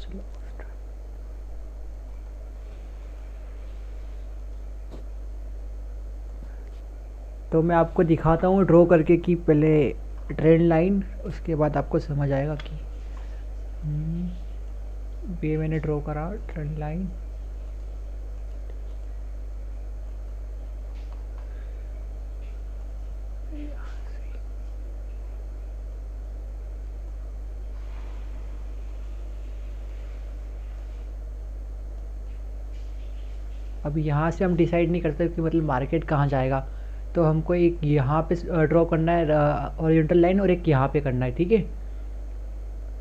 चलो तो मैं आपको दिखाता हूँ ड्रॉ करके कि पहले ट्रेंड लाइन, उसके बाद आपको समझ आएगा कि ये मैंने ड्रॉ करा ट्रेंड लाइन। अब यहाँ से हम डिसाइड नहीं करते कि मतलब मार्केट कहाँ जाएगा, तो हमको एक यहाँ पे ड्रॉ करना है ओरिएंटल लाइन, और एक यहाँ पे करना है, ठीक है।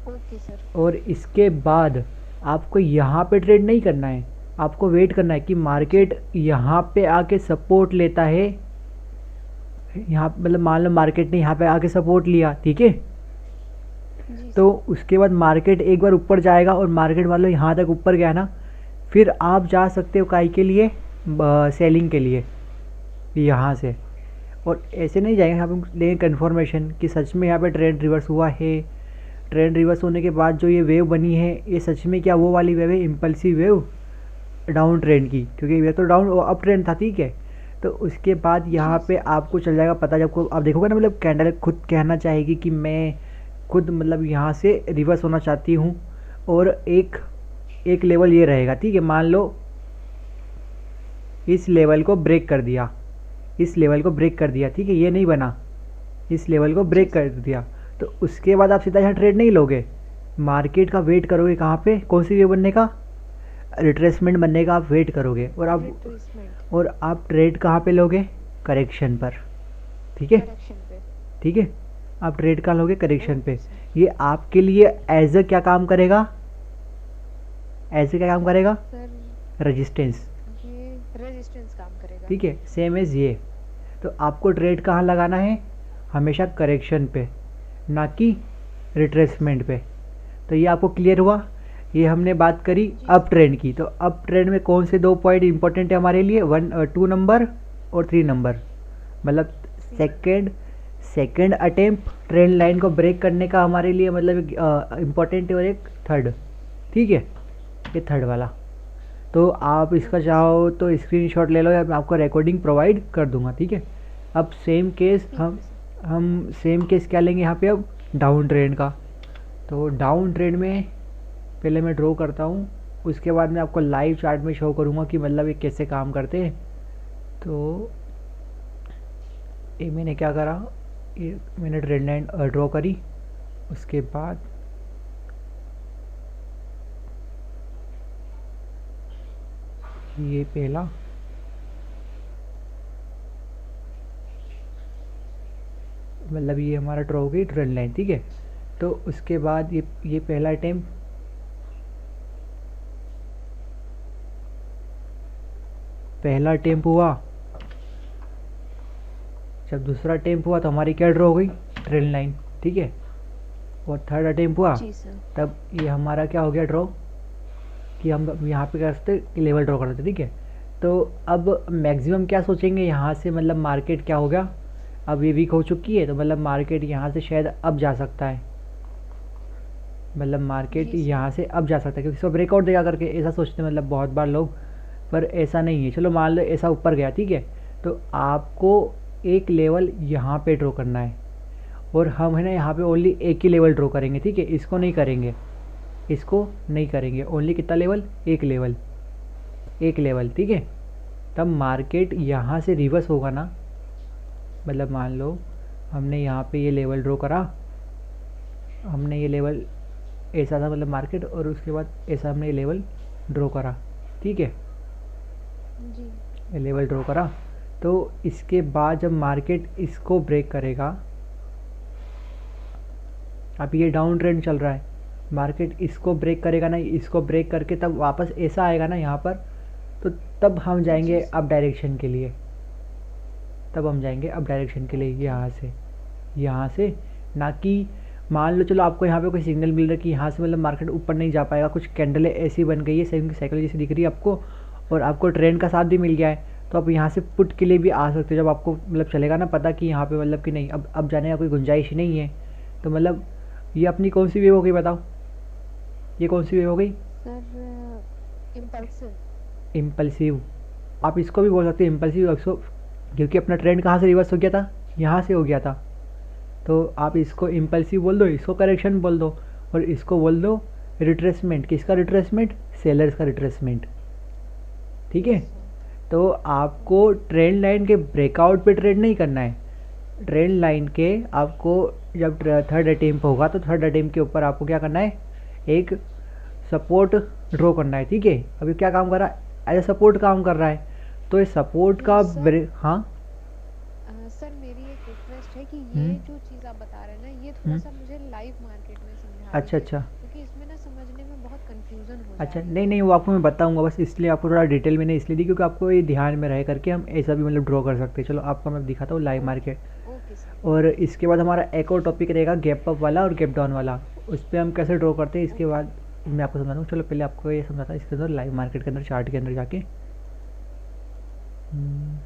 Okay sir. और इसके बाद आपको यहाँ पे ट्रेड नहीं करना है, आपको वेट करना है कि मार्केट यहाँ पे आके सपोर्ट लेता है। यहाँ मतलब मान लो मार्केट ने यहाँ पे आके सपोर्ट लिया, ठीक है। जी तो सर। उसके बाद मार्केट एक बार ऊपर जाएगा, और मार्केट मान लो यहाँ तक ऊपर गया ना, फिर आप जा सकते हो काई के लिए, सेलिंग के लिए यहाँ से। और ऐसे नहीं जाएंगे, यहाँ पे लेंगे कन्फर्मेशन कि सच में यहाँ पे ट्रेंड रिवर्स हुआ है। ट्रेंड रिवर्स होने के बाद जो ये वेव बनी है, ये सच में क्या वो वाली वेव है, इम्पल्सिव वेव डाउन ट्रेंड की, क्योंकि ये तो डाउन अप ट्रेंड था, ठीक है। तो उसके बाद यहाँ जी पे सर। आपको चल जाएगा पता, जब को आप देखोगे ना, मतलब कैंडल खुद कहना चाहेगी कि मैं खुद मतलब यहाँ से रिवर्स होना चाहती हूँ, और एक एक लेवल ये रहेगा, ठीक है। मान लो इस लेवल को ब्रेक कर दिया, इस लेवल को ब्रेक कर दिया, ठीक है, ये नहीं बना, इस लेवल को जी ब्रेक कर सर। दिया। तो उसके बाद आप सीधा यहाँ ट्रेड नहीं लोगे, मार्केट का वेट करोगे, कहाँ पे, कौन सी वे बनने का, रिट्रेसमेंट बनने का आप वेट करोगे। रिट्रेसमेंट। और आप ट्रेड कहाँ पे लोगे, करेक्शन पर, ठीक है। करेक्शन पे। ठीक है, आप ट्रेड कहाँ लोगे, करेक्शन ओके पे। सर। ये आपके लिए एज अ क्या काम करेगा, एज अ क्या काम करेगा, सर रजिस्टेंस, ये रेजिस्टेंस काम करेगा। ठीक है, सेम एज ये। तो आपको ट्रेड कहाँ लगाना है, हमेशा करेक्शन पे, ना कि रिट्रेसमेंट पे। तो ये आपको क्लियर हुआ। ये हमने बात करी जी अप सर। ट्रेंड की। तो अप ट्रेंड में कौन से दो पॉइंट इंपॉर्टेंट है हमारे लिए, 2 नंबर और 3 नंबर, मतलब 3 number. Second second attempt trend line को ब्रेक करने का हमारे लिए मतलब इम्पोर्टेंट है, और एक थर्ड, ठीक है, ये थर्ड वाला। तो आप इसका ओके सर। चाहो तो स्क्रीनशॉट ले लो, या मैं आपको रिकॉर्डिंग प्रोवाइड कर दूंगा, ठीक है। अब सेम केस ठीक हम है सर। हम सेम केस क्या लेंगे यहाँ पे, अब डाउन ट्रेंड का। तो डाउन ट्रेंड में पहले मैं ड्रॉ करता हूँ, उसके बाद मैं आपको लाइव चार्ट में शो करूँगा कि मतलब ये कैसे काम करते हैं। तो ये मैंने क्या करा, ये मैंने ट्रेंड लाइन ड्रॉ करी, उसके बाद ये पहला, मतलब ये हमारा ड्रॉ हो गई ट्रेंड लाइन, ठीक है। तो उसके बाद ये पहला अटेम्प्ट, पहला अटेम्प्ट हुआ। जब दूसरा अटेम्प्ट हुआ तो हमारी क्या ड्रॉ हो गई, ट्रेंड लाइन, ठीक है। और थर्ड अटेम्प्ट हुआ, जी सर। तब ये हमारा क्या हो गया ड्रॉ, कि हम यहाँ पे क्या करते कि लेवल ड्रॉ करते, ठीक है। तो अब मैक्सिमम क्या सोचेंगे यहाँ से, मतलब मार्केट क्या हो गया, अब ये वीक हो चुकी है, तो मतलब मार्केट यहाँ से शायद अब जा सकता है, मतलब मार्केट जी सर। यहाँ से अब जा सकता है, क्योंकि इसको ब्रेकआउट देगा करके ऐसा सोचते हैं मतलब बहुत बार लोग। पर ऐसा नहीं है, चलो मान लो ऐसा ऊपर गया, ठीक है। तो आपको एक लेवल यहाँ पे ड्रॉ करना है, और हम है ना यहाँ पे ओनली एक ही लेवल ड्रॉ करेंगे, ठीक है, इसको नहीं करेंगे, इसको नहीं करेंगे, ओनली कितना लेवल, एक लेवल, एक लेवल, ठीक है। तब मार्केट यहाँ से रिवर्स होगा ना, मतलब मान लो हमने यहाँ पे ये लेवल ड्रॉ करा, हमने ये लेवल ऐसा था मतलब मार्केट, और उसके बाद ऐसा हमने ये लेवल ड्रॉ करा, ठीक है, जी। ये लेवल ड्रॉ करा। तो इसके बाद जब मार्केट इसको ब्रेक करेगा, अब ये डाउन ट्रेंड चल रहा है, मार्केट इसको ब्रेक करेगा ना, इसको ब्रेक करके तब वापस ऐसा आएगा ना यहाँ पर, तो तब हम जाएंगे जी सर। अप डायरेक्शन के लिए, तब हम जाएंगे अप डायरेक्शन के लिए ओके। यहाँ से, ना कि मान लो चलो आपको यहाँ पे कोई सिग्नल मिल रहा है कि यहाँ से मतलब मार्केट ऊपर नहीं जा पाएगा, कुछ कैंडलें ऐसी बन गई है, सेम साइकिल जैसी दिख रही है आपको, और आपको ट्रेंड का साथ भी मिल गया है, तो आप यहाँ से पुट के लिए भी आ सकते हो, जब आपको मतलब चलेगा ना पता कि यहाँ पे मतलब कि नहीं, अब जाने का कोई गुंजाइश नहीं है। तो मतलब ये अपनी कौन सी वेव हो गई बताओ, ये कौन सी वेव हो गई? Sir impulsive. इम्पल्सिव। आप इसको भी बोल सकते हैं इम्पल्सिव इसको, क्योंकि अपना ट्रेंड कहाँ से रिवर्स हो गया था, यहाँ से हो गया था। तो आप इसको इम्पल्सिव बोल दो, इसको करेक्शन बोल दो, और इसको बोल दो रिट्रेसमेंट। किसका रिट्रेसमेंट? सेलर्स का रिट्रेसमेंट। ठीक है। Yes sir. तो आपको ट्रेंड लाइन के ब्रेकआउट पे ट्रेड नहीं करना है। ट्रेंड लाइन के आपको जब थर्ड अटेम्प्ट होगा तो थर्ड अटेम्प्ट के ऊपर आपको क्या करना है, एक सपोर्ट ड्रॉ करना है। ठीक है। अभी क्या काम कर रहा है, एज ए सपोर्ट काम कर रहा है। तो ये सपोर्ट का सर हाँ। सर मेरी एक रिक्वेस्ट है कि हम्म, ये जो चीज़ आप बता रहे हैं ना, ये थोड़ा हम्म, सा मुझे लाइव मार्केट में समझा अच्छा दीजिए, अच्छा। क्योंकि इसमें ना समझने में बहुत कंफ्यूजन हो जा अच्छा, रही नहीं है। नहीं, वो आपको मैं बताऊंगा, बस इसलिए आपको थोड़ा डिटेल मैंने इसलिए दी क्योंकि आपको ये ध्यान में रह करके हम ऐसा भी मतलब ड्रॉ कर सकते हैं। चलो आपको मैं दिखाता हूँ live okay. Market. Okay sir. और इसके बाद हमारा एक और टॉपिक रहेगा गैप अप वाला और गैप डाउन वाला। उस पर हम कैसे ड्रॉ करते हैं इसके ओके। बाद मैं आपको समझा दूँ। चलो पहले आपको ये समझाता हूँ इसके अंदर लाइव मार्केट के अंदर चार्ट के अंदर जाके। हम्म,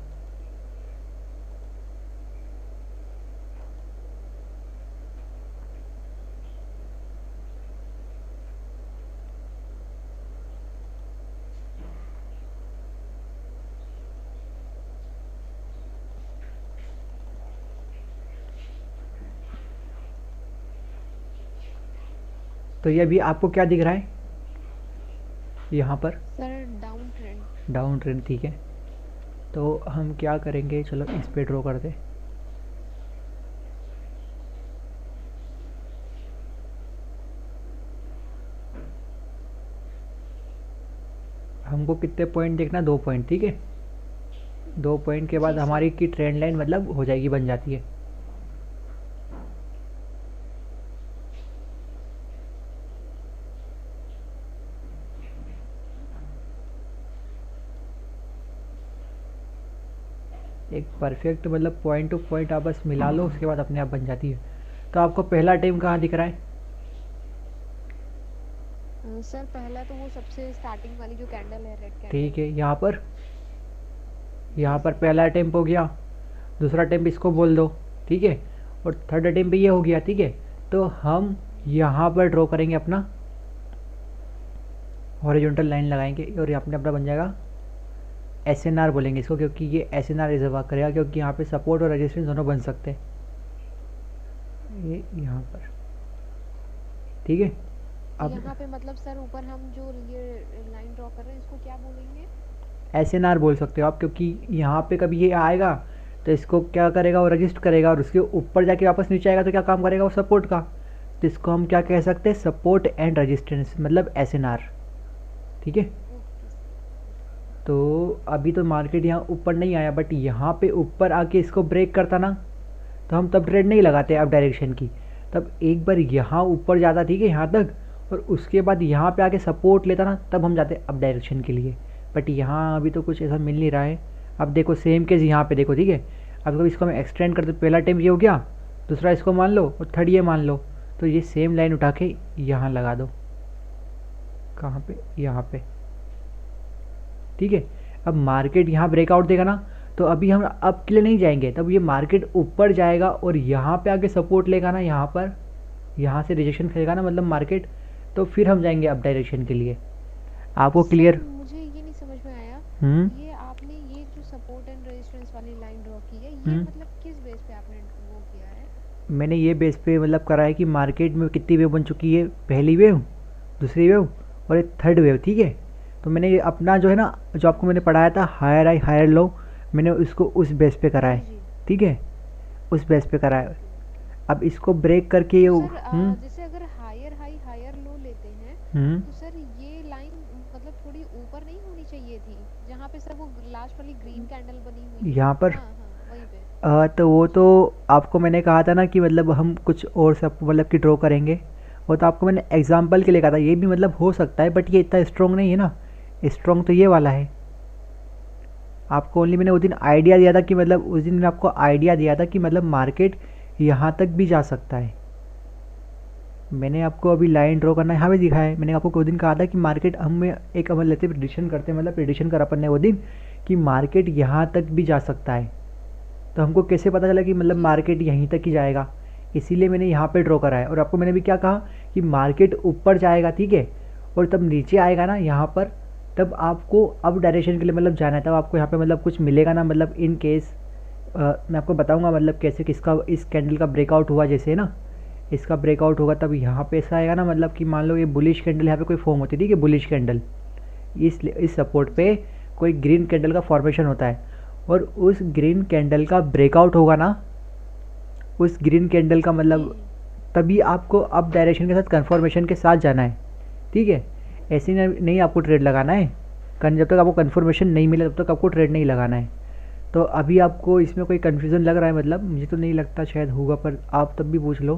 तो ये अभी आपको क्या दिख रहा है यहाँ पर? Sir down trend. Down trend. ठीक है। तो हम क्या करेंगे, चलो इस पे ड्रॉ करते। हमको कितने पॉइंट देखना, 2 पॉइंट। ठीक है। 2 पॉइंट के बाद जी सर। हमारी की ट्रेंड लाइन मतलब हो जाएगी, बन जाती है। एक परफेक्ट मतलब पॉइंट टू पॉइंट आप बस मिला लो, उसके बाद अपने आप बन जाती है। तो आपको पहला टाइम कहाँ दिख रहा है? सर पहला तो वो सबसे स्टार्टिंग वाली जो कैंडल है, रेड ठीक कैंडल। है। यहाँ पर, जी यहाँ पर सर। पहला अटेम्प्ट हो गया। दूसरा अटेम्प्ट इसको बोल दो। ठीक है। और थर्ड अटेम्प्ट ये हो गया। ठीक है। तो हम यहाँ पर ड्रॉ करेंगे अपना हॉरिजॉन्टल लाइन लगाएंगे और यहाँ पे अपना बन जाएगा एस एन आर बोलेंगे इसको, क्योंकि ये एस एन आर रिजर्व करेगा, क्योंकि यहाँ पे सपोर्ट और रेजिस्टेंस दोनों बन सकते हैं। ये यहाँ पर। ठीक है। अब यहाँ पे मतलब सर ऊपर हम जो ये लाइन ड्रॉ कर रहे हैं, इसको क्या बोलेंगे? एस एन आर बोल सकते हो आप, क्योंकि यहाँ पे कभी ये आएगा तो इसको क्या करेगा, वो रजिस्ट करेगा, और उसके ऊपर जाके वापस नीचे आएगा तो क्या काम करेगा, वो सपोर्ट का। तो इसको हम क्या कह सकते हैं, सपोर्ट एंड रजिस्टेंस, मतलब एस एन आर। ठीक है। Okay sir. ओके। तो अभी तो मार्केट यहाँ ऊपर नहीं आया, बट यहाँ पे ऊपर आके इसको ब्रेक करता ना, तो हम तब ट्रेड नहीं लगाते अब डायरेक्शन की। तब एक बार यहाँ ऊपर जाता, ठीक है, यहाँ तक, और उसके बाद यहाँ पे आके सपोर्ट लेता ना, तब हम जाते अब डायरेक्शन के लिए। बट यहाँ अभी तो कुछ ऐसा मिल नहीं रहा है। अब देखो सेम केस यहाँ पे देखो। ठीक है। अब कभी इसको हम एक्सटेंड करते, पहला टाइम ये हो गया, दूसरा इसको मान लो और थर्ड ये मान लो, तो ये सेम लाइन उठा के यहाँ लगा दो। कहाँ पे? यहाँ पे। ठीक है। अब मार्केट यहाँ ब्रेकआउट देगा ना, तो अभी हम अप के लिए नहीं जाएंगे, तब ये मार्केट ऊपर जाएगा और यहाँ पे आके सपोर्ट लेगा ना, यहाँ पर, यहाँ से रिजेक्शन करेगा ना मतलब मार्केट, तो फिर हम जाएंगे अप डायरेक्शन के लिए। आपको सर क्लियर? मुझे ये नहीं समझ में आया, हम्म, ये आपने ये जो सपोर्ट एंड रेजिस्टेंस वाली लाइन ड्रॉ की है, ये हम्म। मतलब किस बेस पे आपने वो किया है? मैंने ये बेस पे मतलब करा है कि मार्केट में कितनी वेव बन चुकी है, पहली वेव, दूसरी वेव और एक थर्ड वेव। ठीक है। तो मैंने ये अपना जो है ना, जो आपको मैंने पढ़ाया था हायर हाई हायर लो, मैंने उसको उस बेस पे करा जी है। जी। ठीक है। उस बेस पे करा है। Okay okay. अब इसको ब्रेक करके ये तो सर हम्म, जैसे अगर हायर हाई हायर लो लेते हैं, हम्म, तो सर ये लाइन मतलब थोड़ी ऊपर नहीं होनी चाहिए थी, जहाँ पे सर वो लास्ट वाली ग्रीन कैंडल बनी हुई थी? यहाँ पर। हाँ हाँ, वहीं पे। तो वो जी। तो आपको मैंने कहा था ना कि मतलब हम कुछ और सब मतलब कि ड्रॉ करेंगे। वो तो आपको मैंने एग्जाम्पल के लिए कहा था, ये भी मतलब हो सकता है, बट ये इतना स्ट्रॉन्ग नहीं है ना। स्ट्रॉन्ग तो ये वाला है। आपको ओनली मैंने उस दिन आइडिया दिया था कि मतलब उस दिन मैंने आपको आइडिया दिया था कि मतलब मार्केट यहाँ तक भी जा सकता है। मैंने आपको अभी लाइन ड्रॉ करना यहाँ भी दिखाया है। मैंने आपको उस दिन कहा था कि मार्केट हम एक अमल लेते प्रिडिक्शन करते, मतलब प्रिडिक्शन करा अपन ने वो दिन कि मार्केट यहाँ तक भी जा सकता है। तो हमको कैसे पता चला कि मतलब जी सर। मार्केट यहीं तक ही जाएगा, इसीलिए मैंने यहाँ पे ड्रॉ करा है। और आपको मैंने भी क्या कहा कि मार्केट ऊपर जाएगा, ठीक है, और तब नीचे आएगा ना यहाँ पर, तब आपको अप डायरेक्शन के लिए मतलब जाना है, तब आपको यहाँ पे मतलब कुछ मिलेगा ना, मतलब इन केस मैं आपको बताऊंगा मतलब कैसे किसका इस कैंडल का ब्रेकआउट हुआ, जैसे ना इसका ब्रेकआउट होगा तब यहाँ पे ऐसा आएगा ना, मतलब कि मान लो ये बुलिश कैंडल यहाँ पे कोई फॉर्म होती थी कि बुलिश कैंडल, इस सपोर्ट पे जी कोई ग्रीन कैंडल का फॉर्मेशन होता है, और उस ग्रीन कैंडल का ब्रेकआउट होगा ना, उस ग्रीन कैंडल का जी मतलब तभी आपको अप डायरेक्शन के साथ कन्फर्मेशन के साथ जाना है, ठीक है। ऐसे नहीं आपको ट्रेड लगाना है, जब तक आपको कन्फर्मेशन नहीं मिले तब तक आपको ट्रेड नहीं लगाना है। तो अभी आपको इसमें कोई कन्फ्यूज़न लग रहा है? मतलब मुझे तो नहीं लगता शायद होगा, पर आप तब भी पूछ लो।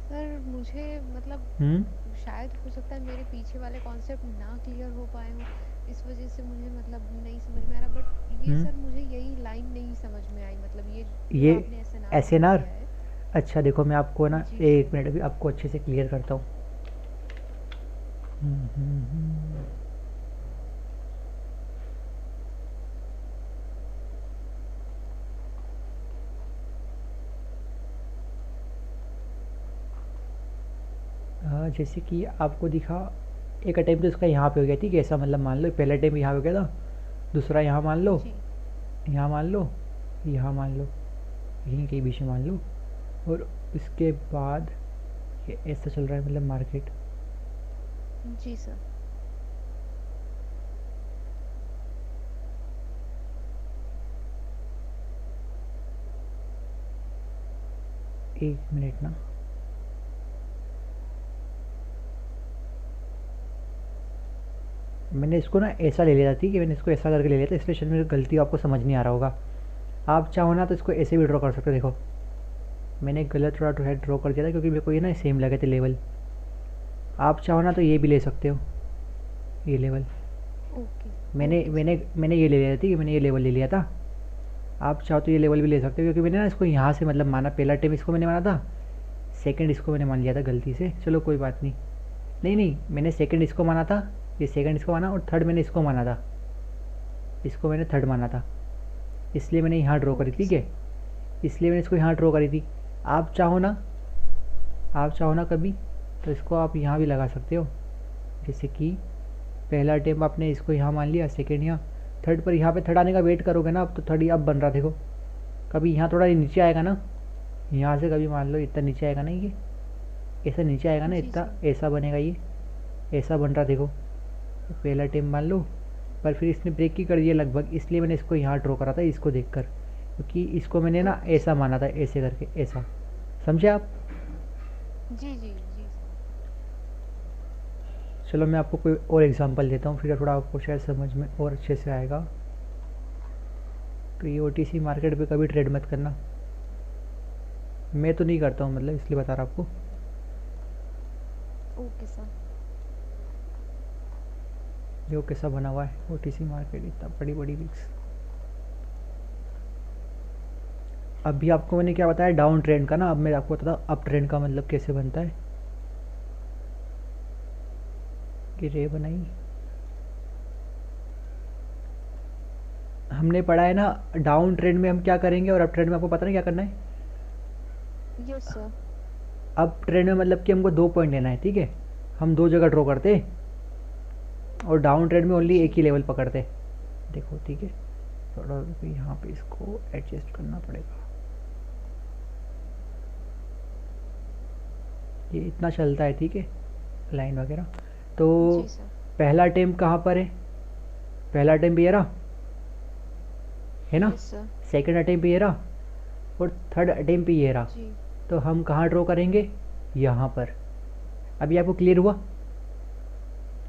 सर, मुझे मतलब हम्म। शायद हो सकता है मेरे पीछे वाले कॉन्सेप्ट ना क्लियर हो पाए हों, इस वजह से मुझे मतलब नहीं समझ में आ रहा। बट ये हम्म। सर मुझे यही लाइन नहीं समझ में आई, मतलब ये जो ये आपने SNR S N draw R, किया है। अच्छा देखो मैं आपको ना जी एक सर। मिनट अभी आपको अच्छे से क्लियर करता हूँ। हम्म, हम्म, हम्म। जैसे कि आपको दिखा, एक अटैम्प्ट तो इसका यहाँ पे हो गया, ठीक है, ऐसा मतलब मान लो पहला अटैम्प्ट यहाँ हो गया था, दूसरा यहाँ मान लो, जी यहाँ मान लो, यहाँ मान लो, यहीं कहीं बीच में मान लो, और उसके बाद ये ऐसा चल रहा है मतलब मार्केट। जी सर। एक मिनट ना, मैंने इसको ना ऐसा ले लिया था, ठीक है, मैंने इसको ऐसा करके ले लिया था, इसलिए शायद मेरी गलती आपको समझ नहीं आ रहा होगा। आप चाहो ना तो इसको ऐसे भी ड्रॉ कर सकते हो, देखो मैंने गलत थोड़ा ड्रॉ कर दिया था क्योंकि मेरे को ये ना सेम लगे थे लेवल। आप चाहो ना तो ये भी ले सकते हो, ये लेवल। ओके मैंने ओके सर। मैंने मैंने ये ले लिया था, ठीक है, मैंने ये लेवल ले लिया था। आप चाहो तो ये लेवल भी ले सकते हो, क्योंकि मैंने ना इसको यहाँ से मतलब माना, पहला टाइम इसको मैंने माना था, सेकंड इसको मैंने मान लिया था गलती से, चलो कोई बात नहीं। नहीं नहीं, मैंने सेकंड इसको माना था, ये सेकंड इसको माना, और थर्ड मैंने इसको माना था, इसको मैंने थर्ड माना था, इसलिए मैंने यहाँ ड्रॉ करी, ओके ठीक है, सर। इसलिए मैंने इसको यहाँ ड्रॉ करी थी। आप चाहो ना, आप चाहो ना कभी तो इसको आप यहाँ भी लगा सकते हो, जैसे कि पहला अटेम्प आपने इसको यहाँ मान लिया, सेकंड यहाँ, थर्ड पर यहाँ पे थर्ड आने का वेट करोगे ना, अब तो थर्ड अब बन रहा, देखो कभी यहाँ थोड़ा नीचे आएगा ना, यहाँ से कभी मान लो इतना नीचे आएगा ना, ये ऐसा नीचे आएगा ना जी इतना, सर। ऐसा बनेगा ये, ऐसा बन रहा देखो, पहला अटेम्प मान लो, पर फिर इसने ब्रेक ही कर दिया लगभग, इसलिए मैंने इसको यहाँ ड्रॉ करा था इसको देखकर, क्योंकि इसको मैंने ना ओके ऐसा सर। माना था, ऐसे करके ऐसा, समझे आप? जी जी जी सर। चलो मैं आपको कोई और एग्जांपल देता हूँ, फिर थोड़ा आपको शायद समझ में और अच्छे से आएगा। तो ये ओटीसी मार्केट पे कभी ट्रेड मत करना, मैं तो नहीं करता हूँ, मतलब इसलिए बता रहा आपको। Okay sir. जो कैसा बना हुआ है ओटीसी मार्केट, इतना बड़ी बड़ी रिक्स। अभी आपको मैंने क्या बताया डाउन ट्रेंड का ना, अब मैं आपको बताता हूँ अप ट्रेंड का मतलब कैसे बनता है। कि रे बनाई हमने पढ़ा है ना, डाउन ट्रेंड में हम क्या करेंगे और अप ट्रेंड में आपको पता नहीं क्या करना है। Yes sir. अप ट्रेंड में मतलब कि हमको 2 पॉइंट लेना है, ठीक है, हम 2 जगह ड्रॉ करते हैं, और डाउन ट्रेंड में ओनली एक जी ही लेवल पकड़ते हैं, देखो ठीक है। थोड़ा यहाँ पे इसको एडजस्ट करना पड़ेगा, ये इतना चलता है, ठीक है, लाइन वगैरह। तो जी सर। पहला अटेम्प्ट कहाँ पर है, पहला अटेम्प्ट ये रहा, है ना, यस सर। सेकंड अटेम्प्ट ये रहा, और थर्ड अटेम्प्ट ये रहा। जी तो हम कहाँ ड्रॉ करेंगे, यहाँ पर। अभी आपको क्लियर हुआ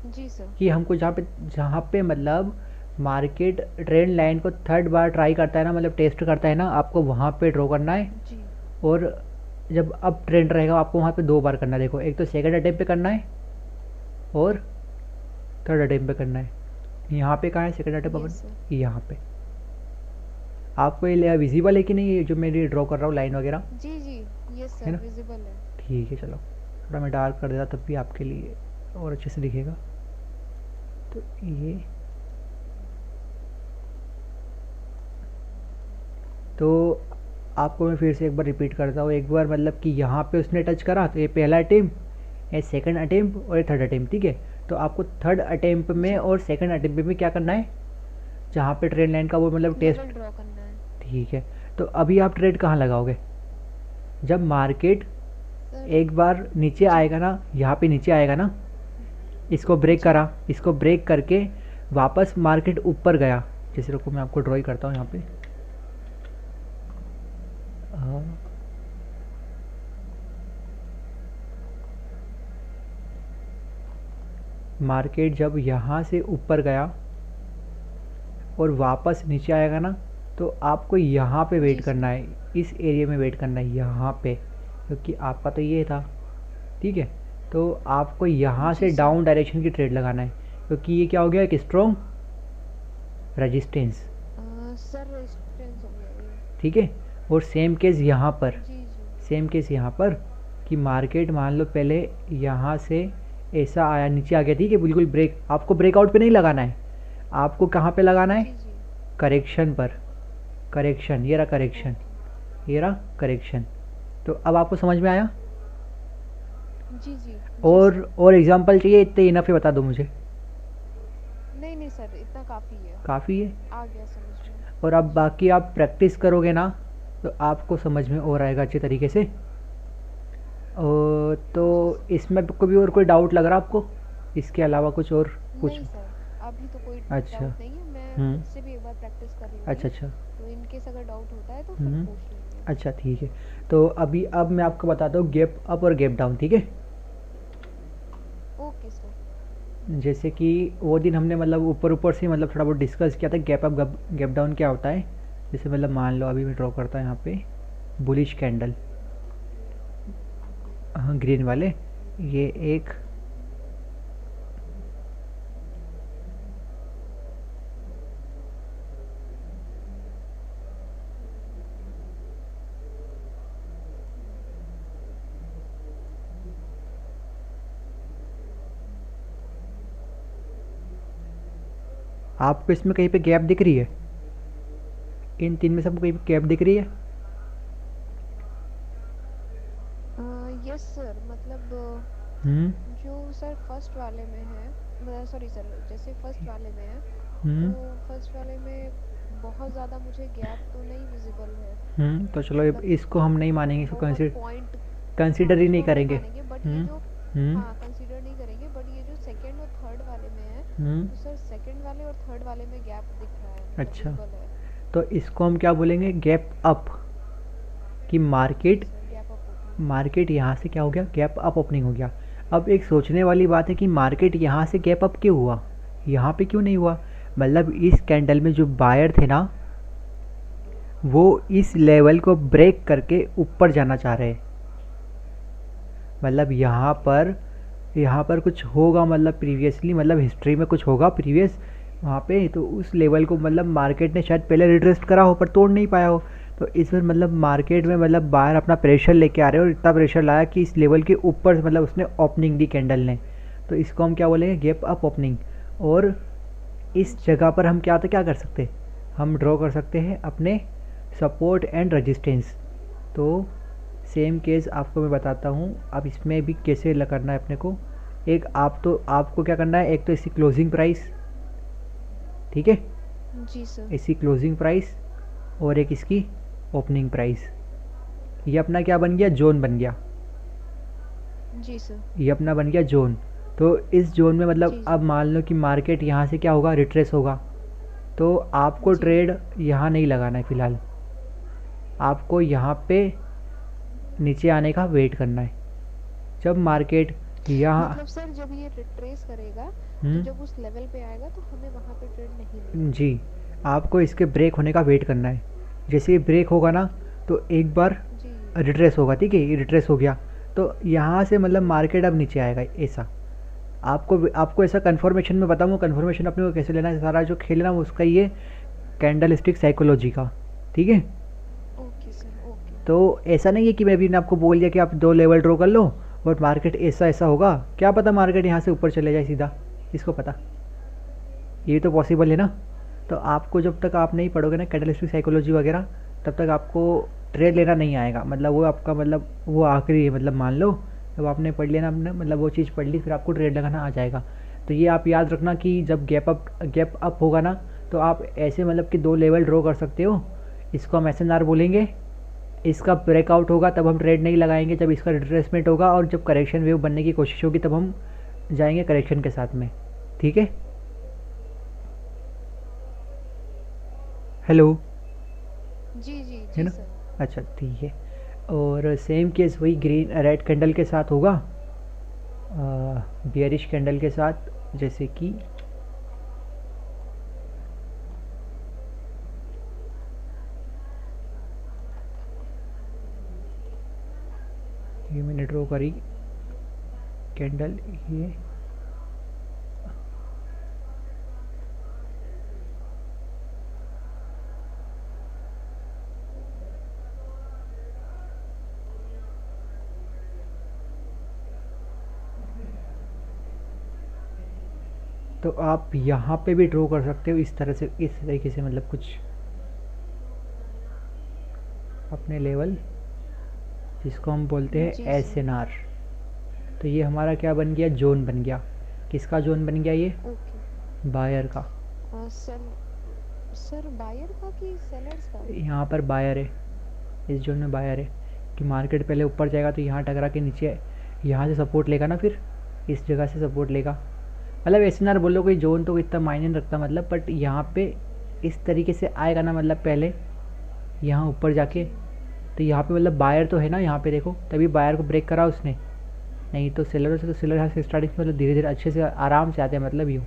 जी सर। कि हमको जहाँ पे मतलब मार्केट ट्रेंड लाइन को थर्ड बार ट्राई करता है ना, मतलब टेस्ट करता है ना, आपको वहाँ पे ड्रॉ करना है। जी और जब अब ट्रेंड रहेगा आपको वहाँ पे 2 बार करना है, देखो एक तो सेकंड अटेम्प्ट पे करना है और थर्ड अटेम्प्ट पे करना है। यहाँ पे कहाँ है सेकंड अटेम्प्ट यस सर। अपन, यहाँ पे। आपको ये विजिबल है कि नहीं, ये जो मैं ड्रॉ कर रहा हूँ लाइन वगैरह, जी जी। यस है सर, ना? विजिबल है। ठीक है, चलो थोड़ा मैं डार्क कर देता तब भी आपके लिए और अच्छे से दिखेगा। तो ये, तो आपको मैं फिर से एक बार रिपीट करता हूँ, एक बार मतलब कि यहाँ पे उसने टच करा तो ये पहला टीम, ए सेकंड अटेम्प्ट और ए थर्ड अटेम्प्ट, ठीक है। तो आपको थर्ड अटेम्प्ट में और सेकंड अटेम्प्ट में क्या करना है, जहाँ पे ट्रेड लाइन का वो मतलब टेस्ट, लेवल ड्रॉ करना है। ठीक है। तो अभी आप ट्रेड कहाँ लगाओगे, जब मार्केट सर एक बार नीचे आएगा ना, यहाँ पे नीचे आएगा ना, इसको ब्रेक करा, इसको ब्रेक करके वापस मार्केट ऊपर गया, जैसे रुको मैं आपको ड्रॉ करता हूँ यहाँ पे। मार्केट जब यहाँ से ऊपर गया और वापस नीचे आएगा ना, तो आपको यहाँ पे वेट करना है, इस एरिया में वेट करना है, यहाँ पे, क्योंकि आपका तो ये था, ठीक है। तो आपको यहाँ से डाउन डायरेक्शन की ट्रेड लगाना है, क्योंकि ये क्या हो गया, एक स्ट्रॉन्ग रेजिस्टेंस, सर रेजिस्टेंस हो गया ये। ठीक है। और सेम केस यहाँ पर, जी सेम केस यहाँ पर कि मार्केट मान लो पहले यहाँ से ऐसा आया, नीचे आ गया, ठीक है, बिल्कुल ब्रेक, आपको ब्रेकआउट पे नहीं लगाना है, आपको कहाँ पे लगाना है, करेक्शन पर, करेक्शन, ये रहा करेक्शन, ये रहा करेक्शन। तो अब आपको समझ में आया। जी जी। और एग्जांपल चाहिए, इतने इनफ है, बता दो मुझे। नहीं सर, इतना काफ़ी है। काफ़ी है, आ गया समझ में। और अब बाकी आप प्रैक्टिस करोगे ना, तो आपको समझ में और आएगा अच्छे तरीके से। तो इसमें कोई भी और कोई डाउट लग रहा आपको, इसके अलावा कुछ और कुछ? नहीं सर, अभी तो कोई अच्छा। डाउट नहीं है, मैं खुद से भी एक बार प्रैक्टिस कर लूँगी। अच्छा, तो इन केस अगर डाउट होता है तो फिर पूछ लेंगे। अच्छा ठीक है। तो अभी अब मैं आपको बताता हूँ गैप अप और गैप डाउन, ठीक है। Okay sir. जैसे कि वो दिन हमने मतलब ऊपर से मतलब थोड़ा बहुत डिस्कस किया था, गैप अप गैप डाउन क्या होता है। जैसे मतलब मान लो अभी मैं ड्रॉ करता हूँ यहाँ पे बुलिश कैंडल, हाँ ग्रीन वाले, ये एक आपको इसमें कहीं पे गैप दिख रही है, इन तीन में सबको कहीं पे गैप दिख रही है? यस सर, मतलब जो सर फर्स्ट वाले में है, सॉरी सर, जैसे फर्स्ट वाले में है, तो फर्स्ट वाले में बहुत ज़्यादा मुझे गैप तो नहीं विजिबल है। तो चलो इसको हम नहीं मानेंगे, इसको कंसिडर ही नहीं करेंगे, बट ये जो कंसीडर नहीं करेंगे, बट ये जो सेकंड और थर्ड वाले में है, तो सर सेकंड वाले और थर्ड वाले में गैप दिख रहा है। अच्छा, तो इसको हम क्या बोलेंगे, गैप अप, कि मार्केट यहाँ से क्या हो गया, गैप अप ओपनिंग हो गया। अब एक सोचने वाली बात है कि मार्केट यहाँ से गैप अप क्यों हुआ, यहाँ पे क्यों नहीं हुआ। मतलब इस कैंडल में जो बायर थे ना, वो इस लेवल को ब्रेक करके ऊपर जाना चाह रहे हैं। मतलब यहाँ पर कुछ होगा, मतलब प्रीवियसली, मतलब हिस्ट्री में कुछ होगा प्रीवियस वहाँ पे, तो उस लेवल को मतलब मार्केट ने शायद पहले रिट्रेस्ट करा हो पर तोड़ नहीं पाया हो। तो इस बार मतलब मार्केट में मतलब बाहर अपना प्रेशर लेके आ रहे हो, और इतना प्रेशर लाया कि इस लेवल के ऊपर मतलब उसने ओपनिंग दी कैंडल ने। तो इसको हम क्या बोलेंगे, गैप अप ओपनिंग। और इस जगह पर हम क्या कर सकते, हम ड्रॉ कर सकते हैं अपने सपोर्ट एंड रेजिस्टेंस। तो सेम केस आपको मैं बताता हूँ, अब इसमें भी कैसे करना है अपने को। एक आपको क्या करना है, एक तो इसकी क्लोजिंग प्राइस, ठीक है जी सर, इसकी क्लोजिंग प्राइस, और एक इसकी ओपनिंग प्राइस। ये अपना क्या बन गया, जोन बन गया। जी सर, ये अपना बन गया जोन। तो इस जोन में मतलब अब मान लो कि मार्केट यहाँ से क्या होगा, रिट्रेस होगा। तो आपको ट्रेड यहाँ नहीं लगाना है फ़िलहाल, आपको यहाँ पे नीचे आने का वेट करना है। जब मार्केट यहाँ मतलब सर जब ये रिट्रेस करेगा, तो जब उस लेवल पे आएगा तो हमें वहाँ पे ट्रेड नहीं लेना। जी, आपको इसके ब्रेक होने का वेट करना है। जैसे ये ब्रेक होगा ना, तो एक बार रिट्रेस होगा, ठीक है, ये रिट्रेस हो गया, तो यहाँ से मतलब मार्केट अब नीचे आएगा ऐसा। आपको ऐसा कन्फर्मेशन में बताऊँगा, कन्फर्मेशन अपने को कैसे लेना है, सारा जो खेल ना उसका ये कैंडल स्टिक साइकोलॉजी का, ठीक है। Okay sir, okay. तो ऐसा नहीं है कि मैं अभी आपको बोल दिया कि आप 2 लेवल ड्रॉ कर लो और मार्केट ऐसा होगा, क्या पता मार्केट यहाँ से ऊपर चले जाए सीधा, किसको पता, ये तो पॉसिबल है ना। तो आपको जब तक आप नहीं पढ़ोगे ना कैंडलस्टिक साइकोलॉजी वगैरह, तब तक आपको ट्रेड लेना नहीं आएगा। मतलब वो आपका मतलब वो आखिरी है, मतलब मान लो जब आपने पढ़ लिया ना, आपने मतलब वो चीज़ पढ़ ली, फिर आपको ट्रेड लगाना आ जाएगा। तो ये आप याद रखना कि जब गैप अप होगा ना, तो आप ऐसे मतलब कि 2 लेवल ड्रॉ कर सकते हो। इसको हम SNR बोलेंगे। इसका ब्रेकआउट होगा तब हम ट्रेड नहीं लगाएंगे, जब इसका रिट्रेसमेंट होगा और जब करेक्शन वेव बनने की कोशिश होगी तब हम जाएंगे करेक्शन के साथ में। ठीक है, हेलो, जी जी है जी ना? सर। अच्छा ठीक है। और सेम केस वही ग्रीन रेड कैंडल के साथ होगा, बियरिश कैंडल के साथ, जैसे कि ये मैंने ड्रॉ करी कैंडल ये। तो आप यहाँ पे भी ड्रॉ कर सकते हो इस तरह से, इस तरीके से, मतलब कुछ अपने लेवल, जिसको हम बोलते हैं जी सर। SNR। तो ये हमारा क्या बन गया, जोन बन गया। किसका जोन बन गया ये? ओके। बायर का। सेल सर बायर का कि सेलर्स का? यहाँ पर बायर है, इस जोन में बायर है कि मार्केट पहले ऊपर जाएगा तो यहाँ टकरा के नीचे यहाँ से सपोर्ट लेगा ना, फिर इस जगह से सपोर्ट लेगा। मतलब SNR बोलो, कोई जोन तो इतना मायने नहीं रखता मतलब, बट यहाँ पे इस तरीके से आएगा ना, मतलब पहले यहाँ ऊपर जाके, जी तो यहाँ पे मतलब बायर तो है ना, यहाँ पे देखो, तभी बायर को ब्रेक करा उसने। नहीं तो सेलर से, तो सेलर यहाँ से स्टार्टिंग में मतलब धीरे धीरे अच्छे से आराम से आते हैं, मतलब यूँ।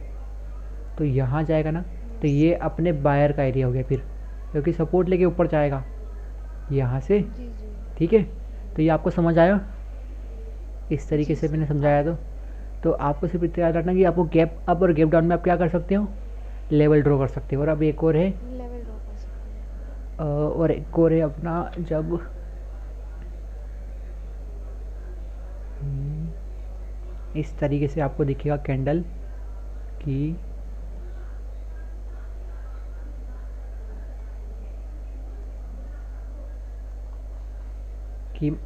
तो यहाँ जाएगा ना, तो यस। ये अपने बायर का एरिया हो गया फिर, क्योंकि सपोर्ट लेके ऊपर जाएगा यहाँ से। जी जी ठीक है, तो ये आपको समझ आया इस तरीके जी से मैंने सर। समझाया। तो आपको सिर्फ इतना याद रखना कि आपको गैप अप और गैप डाउन में आप क्या कर सकते हो, लेवल ड्रॉ कर सकते हो। और अब एक और है, लेवल ड्रॉ कर सकते हैं। और एक और है अपना, जब इस तरीके से आपको दिखेगा कैंडल कि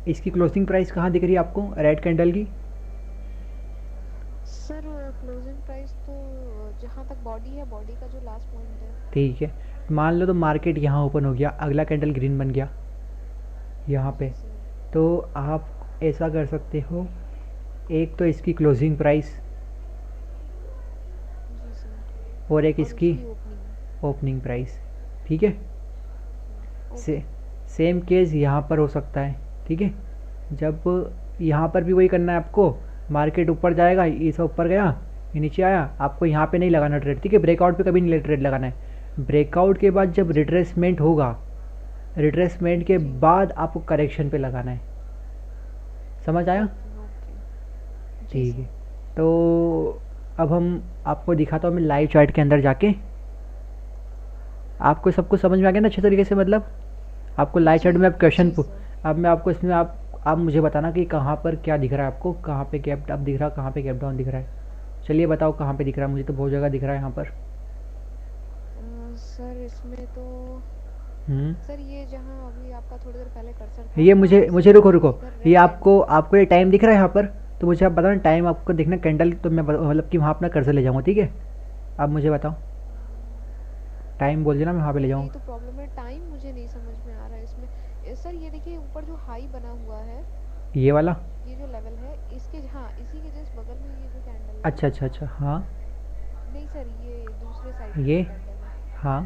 इसकी क्लोजिंग प्राइस कहाँ दिख रही है आपको, रेड कैंडल की? सर क्लोजिंग प्राइस तो जहाँ तक बॉडी है, बॉडी का जो लास्ट पॉइंट है। ठीक है, मान लो तो मार्केट यहाँ ओपन हो गया, अगला कैंडल ग्रीन बन गया यहाँ पे। जी सर। तो आप ऐसा कर सकते हो, एक तो इसकी क्लोजिंग प्राइस जी सर। और एक और इसकी उसकी ओपनिंग। Opening price. ठीक है, से ओके। सेम केस यहाँ पर हो सकता है। ठीक है, जब यहाँ पर भी वही करना है आपको, मार्केट ऊपर जाएगा, ये सब ऊपर गया, ये नीचे आया, आपको यहाँ पे नहीं लगाना ट्रेड। ठीक है, ब्रेकआउट पे कभी नहीं ट्रेड लगाना है। ब्रेकआउट के बाद जब जी रिट्रेसमेंट होगा, रिट्रेसमेंट के जी। बाद आपको करेक्शन पे लगाना है। समझ आया? Okay okay. जी ठीक है, सर। तो अब हम आपको दिखाता हूँ मैं लाइव चार्ट के अंदर जाके। आपको सब कुछ समझ में आ गया ना अच्छे तरीके से, मतलब आपको लाइव जी चार्ट में आप क्वेश्चन, जी सर। अब मैं आपको इसमें आप मुझे बताना कि कहाँ पर क्या दिख रहा है आपको, कहाँ पे गैप अप दिख रहा है, कहाँ पे गैप डाउन दिख रहा है। चलिए बताओ कहाँ पे दिख रहा है, मुझे तो बहुत जगह दिख रहा है यहाँ पर। सर इसमें तो हम्म, सर ये जहाँ अभी आपका थोड़ी देर पहले कर्सर था ये मुझे वहाँ से मुझे रुको काफ़ी रुको, इधर ये रेड लाइन। आपको आपको ये टाइम दिख रहा है यहाँ पर? तो मुझे आप बताना टाइम, आपको देखना कैंडल, तो मैं मतलब कि वहाँ अपना कर्सर ले जाऊँगा। ठीक है, आप मुझे बताओ टाइम, बोल देना, मैं वहाँ पे ले यही जाऊँगा। तो प्रॉब्लम है, टाइम मुझे नहीं समझ में आ रहा है इसमें। सर ये देखिए ऊपर जो हाई बना हुआ है, ये वाला? ये जो लेवल है इसके, हाँ इसी के जस्ट बगल में ये जो कैंडल है। अच्छा अच्छा अच्छा, हाँ। नहीं सर, ये दूसरे साइड की ये, जो कैंडल है। हाँ।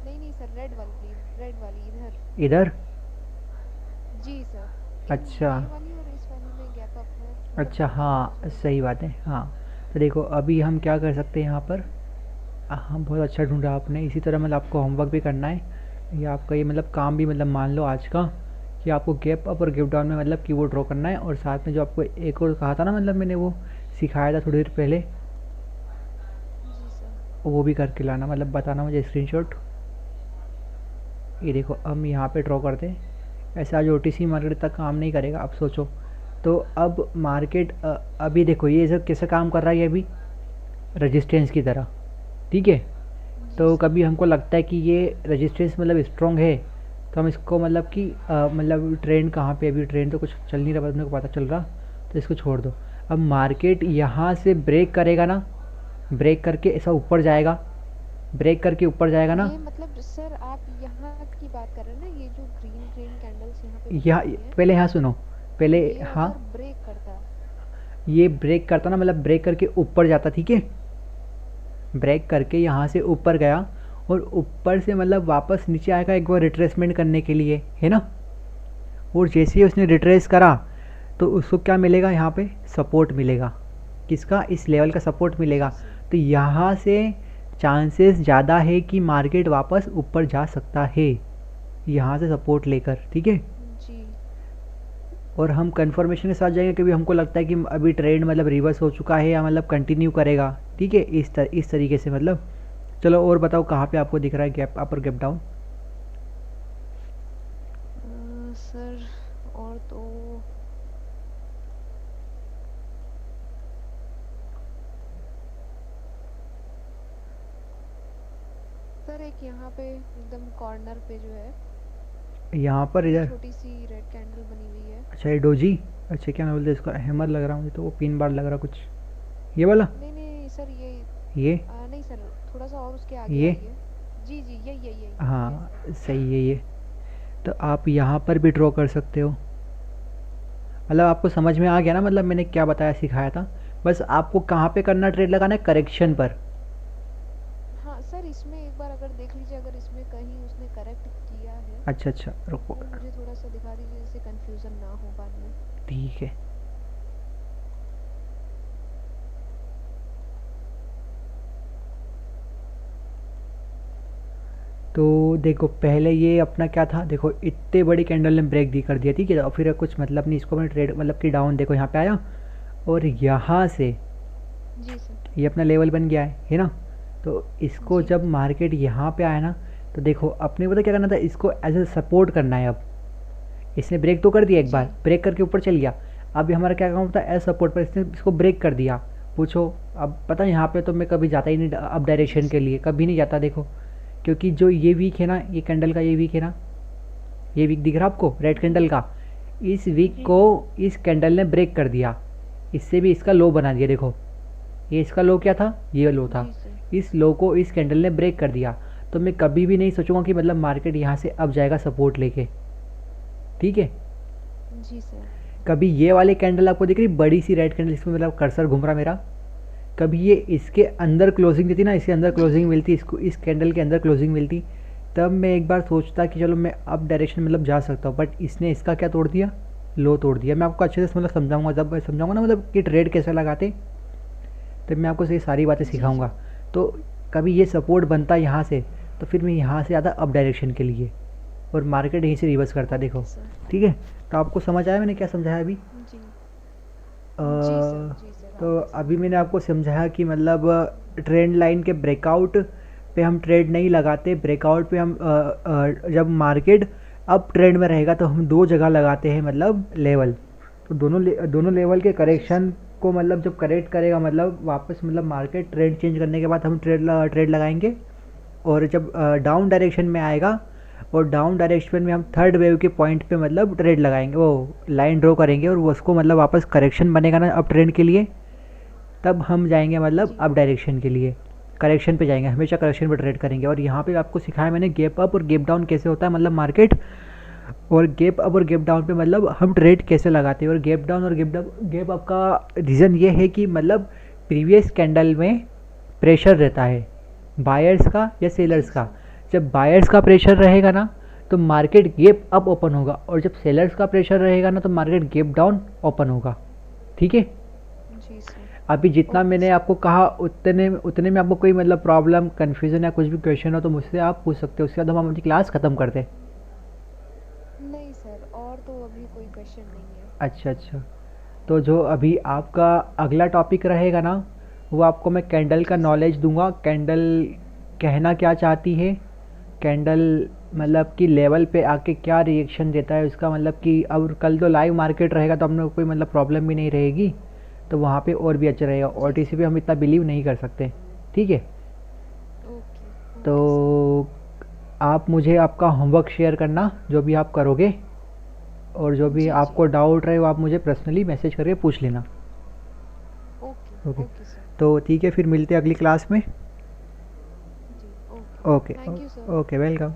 नहीं नहीं सर, रेड वाली इधर। इधर? जी सर। इन अच्छा ये वाली और इस वाली में गैप अप है, मतलब अच्छा, गैप डाउन है हाँ सॉरी। सही बात है, हाँ। तो देखो अभी हम क्या कर सकते हैं यहाँ पर, हाँ बहुत अच्छा ढूंढा आपने। इसी तरह मतलब आपको होमवर्क भी करना है, या आपका ये मतलब काम भी, मतलब मान लो आज का, कि आपको गैप अप और गैप डाउन में मतलब कीवर्ड ड्रॉ करना है। और साथ में जो आपको एक और कहा था ना, मतलब मैंने वो सिखाया था थोड़ी देर पहले, जी सर। वो भी करके लाना, मतलब बताना मुझे स्क्रीनशॉट। ये देखो हम यहाँ पे ड्रॉ करते हैं। ऐसे आज OTC मार्केट तक काम नहीं करेगा, अब सोचो। तो अब मार्केट अभी देखो ये सब कैसे काम कर रहा है, ये अभी रजिस्टेंस की तरह। ठीक है, जी तो सर। कभी हमको लगता है कि ये रेजिस्टेंस मतलब स्ट्रॉन्ग है, तो हम इसको मतलब कि मतलब ट्रेंड कहाँ पे, अभी ट्रेंड तो कुछ चल नहीं रहा, मेरे को पता चल रहा। तो इसको छोड़ दो। अब मार्केट यहाँ से ब्रेक करेगा ना, ब्रेक करके ऐसा ऊपर जाएगा, ब्रेक करके ऊपर जाएगा ना। ये मतलब सर आप यहाँ की बात कर रहे हैं ना, ये जो ग्रीन ग्रीन कैंडल्स यहाँ पे बनी यहाँ हुई हैं, पहले यहाँ सुनो, तो पहले ये हाँ, अगर ब्रेक करता। ये ब्रेक करता ना, मतलब ब्रेक करके ऊपर जाता, ठीक है, ब्रेक करके यहाँ से ऊपर गया और ऊपर से मतलब वापस नीचे आएगा एक बार रिट्रेसमेंट करने के लिए, है ना। और जैसे ही उसने रिट्रेस करा तो उसको क्या मिलेगा, यहाँ पे सपोर्ट मिलेगा। किसका, इस लेवल का सपोर्ट मिलेगा। जी सर। तो यहाँ से चांसेस ज़्यादा है कि मार्केट वापस ऊपर जा सकता है यहाँ से सपोर्ट लेकर, ठीक है। जी और हम कंफर्मेशन के साथ जाएंगे क्योंकि हमको लगता है कि अभी ट्रेंड मतलब रिवर्स हो चुका है या मतलब कंटिन्यू करेगा, ठीक है, इस तरीके से मतलब। चलो और बताओ कहाँ पे आपको दिख रहा है गैप अप और गैप डाउन। सर और तो सर एक यहाँ पे एकदम कॉर्नर पे जो है, यहाँ पर एक इधर, छोटी सी रेड कैंडल बनी हुई है। अच्छा ये डोजी, अच्छा क्या नाम बोलते हैं इसको, हैमर लग रहा मुझे तो, वो पिन बार लग रहा कुछ, ये वाला, नहीं नहीं सर ये नहीं सर, थोड़ा सा और उसके आगे ये आइए। जी जी यही यही यही यस हाँ सर। सही है ये। तो आप यहाँ पर भी ड्रॉ कर सकते हो। मतलब आपको समझ में आ गया ना, मतलब मैंने क्या बताया सिखाया था। बस आपको कहाँ पे करना ट्रेड लगाना है, करेक्शन पर। हाँ सर, इसमें एक बार अगर देख लीजिए, अगर इसमें कहीं उसने करेक्ट किया है अच्छा अच्छा रुको, तो मुझे थोड़ा सा दिखा दीजिए, जिससे कंफ्यूजन ना हो बाद में। ठीक है। तो देखो पहले ये अपना क्या था, देखो इतने बड़ी कैंडल ने ब्रेक दी कर दिया, ठीक है। और फिर कुछ मतलब नहीं, इसको मैंने ट्रेड मतलब कि डाउन देखो यहाँ पे आया और यहाँ से जी सर। ये अपना लेवल बन गया है ना। तो इसको जी जब मार्केट यहाँ पे आया ना, तो देखो अपने पता क्या करना था, इसको एज ए सपोर्ट करना है। अब इसने ब्रेक तो कर दिया, एक जी बार ब्रेक करके ऊपर चल गया। अब हमारा क्या काम होता है, एज सपोर्ट पर इसने इसको ब्रेक कर दिया। पूछो, अब पता है यहाँ पे तो मैं कभी जाता ही नहीं अप जी डायरेक्शन के सर। लिए, कभी नहीं जाता देखो। क्योंकि जो ये वीक है ना, ये कैंडल का ये वीक है ना, ये वीक दिख रहा आपको रेड कैंडल का, इस वीक जी को सर। इस कैंडल ने ब्रेक कर दिया। इससे भी इसका लो बना दिया, देखो ये इसका लो क्या था, ये लो था। जी सर। इस लो को इस कैंडल ने ब्रेक कर दिया। तो मैं कभी भी नहीं सोचूंगा कि मतलब मार्केट यहाँ से अब जाएगा सपोर्ट लेके, ठीक है। जी सर। कभी ये वाली कैंडल आपको दिख रही बड़ी सी रेड कैंडल, इसमें मतलब कर्सर घूम रहा मेरा, कभी ये इसके अंदर क्लोजिंग देती ना, इसके अंदर जी क्लोजिंग मिलती, इसको इस कैंडल के अंदर क्लोजिंग मिलती, तब मैं एक बार सोचता कि चलो मैं अप डायरेक्शन मतलब जा सकता हूँ। बट इसने इसका क्या तोड़ दिया, लो तोड़ दिया। मैं आपको अच्छे से मतलब समझाऊंगा, जब समझाऊंगा ना मतलब कि ट्रेड कैसे लगाते, तब मैं आपको ये सारी बातें जी सिखाऊंगा। जी तो कभी ये सपोर्ट बनता है यहाँ से, तो फिर मैं यहाँ से ज़्यादा अप डायरेक्शन के लिए, और मार्केट यहीं से रिवर्स करता, देखो ओके सर। ठीक है। तो आपको समझ आया मैंने क्या समझाया अभी। जी अ, जी सर तो आपने अभी समझा। मैंने आपको समझाया कि मतलब ट्रेंड लाइन के ब्रेकआउट पे हम ट्रेड नहीं लगाते। ब्रेकआउट पे हम जब मार्केट अप ट्रेंड में रहेगा तो हम दो जगह लगाते हैं, मतलब लेवल। तो दोनों लेवल के जी करेक्शन सर। को मतलब जब करेक्ट करेगा, मतलब वापस मतलब मार्केट ट्रेंड चेंज करने के बाद हम ट्रेड लगाएंगे। और जब डाउन डायरेक्शन में आएगा, और डाउन डायरेक्शन में हम थर्ड वेव के पॉइंट पे मतलब ट्रेड लगाएंगे, वो लाइन ड्रॉ करेंगे, और वो उसको मतलब वापस करेक्शन बनेगा ना अप ट्रेंड के लिए, तब हम जाएंगे मतलब जी अप डायरेक्शन के लिए, करेक्शन पे जाएंगे, हमेशा करेक्शन पे ट्रेड करेंगे। और यहाँ पे आपको सिखाया मैंने गैप अप और गैप डाउन कैसे होता है, मतलब मार्केट, और गैप अप और गैप डाउन पे मतलब हम ट्रेड कैसे लगाते हैं। और गैप डाउन और गैप अप का रीज़न ये है कि मतलब प्रीवियस कैंडल में प्रेशर रहता है बायर्स का या सेलर्स जी का। सर। जब बायर्स का प्रेशर रहेगा ना, तो मार्केट गैप अप ओपन होगा, और जब सेलर्स का प्रेशर रहेगा ना, तो मार्केट गैप डाउन ओपन होगा, ठीक है। जी सर। अभी जितना ओके मैंने सर। आपको कहा उतने उतने में आपको कोई मतलब प्रॉब्लम कन्फ्यूज़न या कुछ भी क्वेश्चन हो तो मुझसे आप पूछ सकते हो, उसके बाद हम अपनी क्लास ख़त्म करते हैं। नहीं सर, और तो अभी कोई क्वेश्चन नहीं है। अच्छा अच्छा। तो जो अभी आपका अगला टॉपिक रहेगा ना, वो आपको मैं कैंडल का जी सर। नॉलेज दूंगा। कैंडल कहना क्या चाहती है, कैंडल जी मतलब कि लेवल पे आके क्या रिएक्शन देता है उसका, मतलब कि अब कल तो लाइव मार्केट रहेगा तो हम लोग कोई मतलब प्रॉब्लम भी नहीं रहेगी, तो वहाँ पे और भी अच्छा रहेगा। जी ओटीसी सर। पे हम इतना बिलीव नहीं कर सकते, ठीक है। Okay okay sir. तो आप मुझे आपका होमवर्क शेयर करना जो भी आप करोगे, और जो भी जी जी। आपको डाउट रहे वो आप मुझे पर्सनली मैसेज करके पूछ लेना। Okay okay, okay sir. तो ठीक है, फिर मिलते हैं अगली क्लास में। जी okay. Okay. Thank you sir. Okay, welcome.